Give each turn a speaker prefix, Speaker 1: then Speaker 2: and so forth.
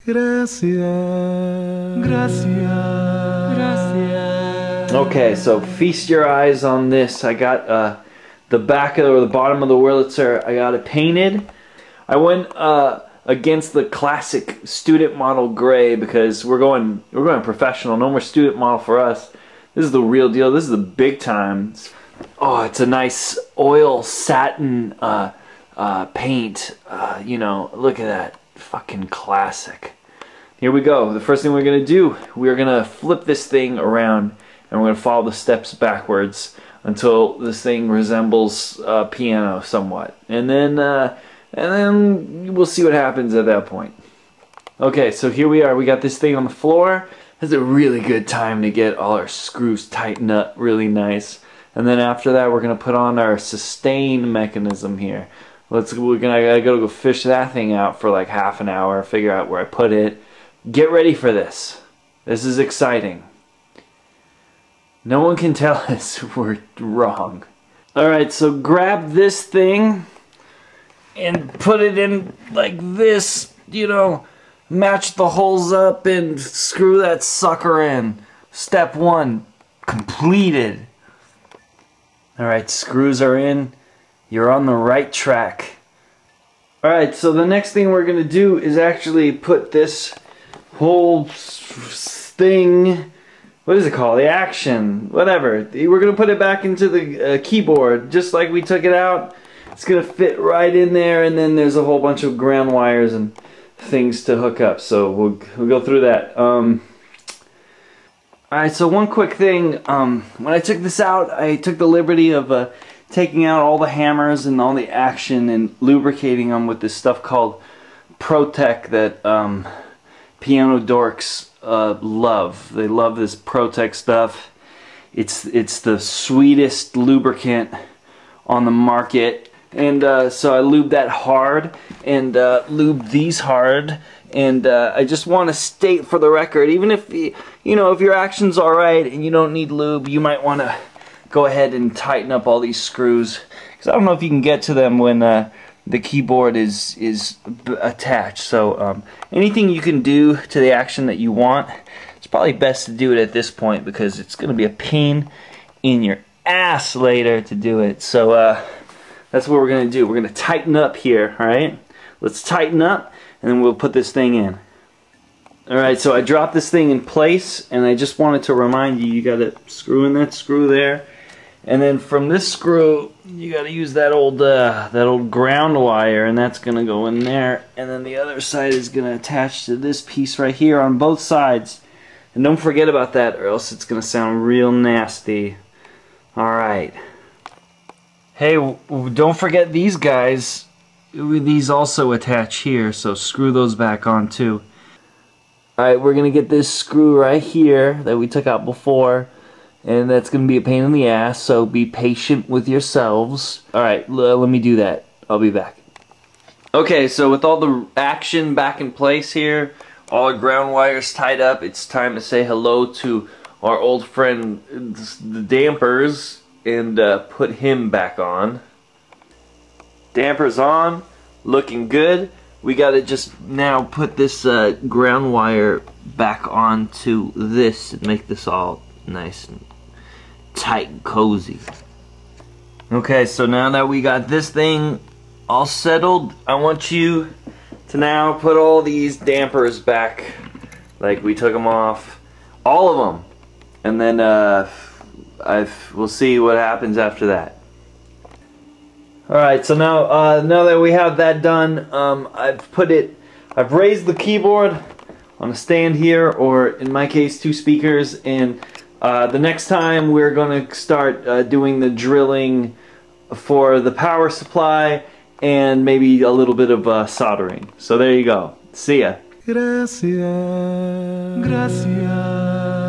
Speaker 1: Gracias. Gracias. Gracias.
Speaker 2: Okay, so feast your eyes on this. I got the back of, or the bottom of the Wurlitzer, I got it painted. I went against the classic student model gray because we're going professional. No more student model for us. This is the real deal. This is the big time. Oh, it's a nice oil satin paint. You know, look at that. Fucking classic. Here we go. The first thing we're going to do, we're going to flip this thing around and we're going to follow the steps backwards until this thing resembles a piano somewhat. And then we'll see what happens at that point. Okay, so here we are. We got this thing on the floor. This is a really good time to get all our screws tightened up really nice. And then after that, we're going to put on our sustain mechanism here. I gotta go fish that thing out for like half an hour, figure out where I put it. Get ready for this. This is exciting. No one can tell us we're wrong. Alright, so grab this thing and put it in like this, you know, match the holes up and screw that sucker in. Step 1 completed. Alright, screws are in. You're on the right track. Alright, so the next thing we're going to do is actually put this whole thing, what is it called? The action, whatever. We're going to put it back into the keyboard just like we took it out. It's going to fit right in there, and then there's a whole bunch of ground wires and things to hook up. So we'll go through that. Alright, so one quick thing. When I took this out, I took the liberty of taking out all the hammers and all the action and lubricating them with this stuff called Protec that piano dorks love. They love this Protec stuff. It's the sweetest lubricant on the market, and so I lubed that hard and lubed these hard. And I just want to state for the record, even if you know, if your action's all right and you don't need lube, you might want to go ahead and tighten up all these screws, because I don't know if you can get to them when the keyboard is attached. So anything you can do to the action that you want, it's probably best to do it at this point, because it's going to be a pain in your ass later to do it. So that's what we're going to do. We're going to tighten up here. Alright, let's tighten up and then we'll put this thing in. Alright, so I dropped this thing in place, and I just wanted to remind you, you got to screw in that screw there. And then from this screw, you got to use that old ground wire, and that's going to go in there. And then the other side is going to attach to this piece right here on both sides. And don't forget about that, or else it's going to sound real nasty. Alright. Hey, don't forget these guys. These also attach here, so screw those back on too. Alright, we're going to get this screw right here that we took out before. And that's going to be a pain in the ass, so be patient with yourselves. Alright, let me do that. I'll be back. Okay, so with all the action back in place here, all our ground wires tied up, it's time to say hello to our old friend, the dampers, and put him back on. Dampers on, looking good. We got to just now put this ground wire back onto this and make this all nice and tight and cozy. Okay, so now that we got this thing all settled, I want you to now put all these dampers back like we took them off, all of them, and then we'll see what happens after that. Alright, so now that we have that done, I've raised the keyboard on a stand here, or in my case 2 speakers, and the next time we're going to start doing the drilling for the power supply and maybe a little bit of soldering. So there you go. See ya.
Speaker 1: Gracias. Gracias.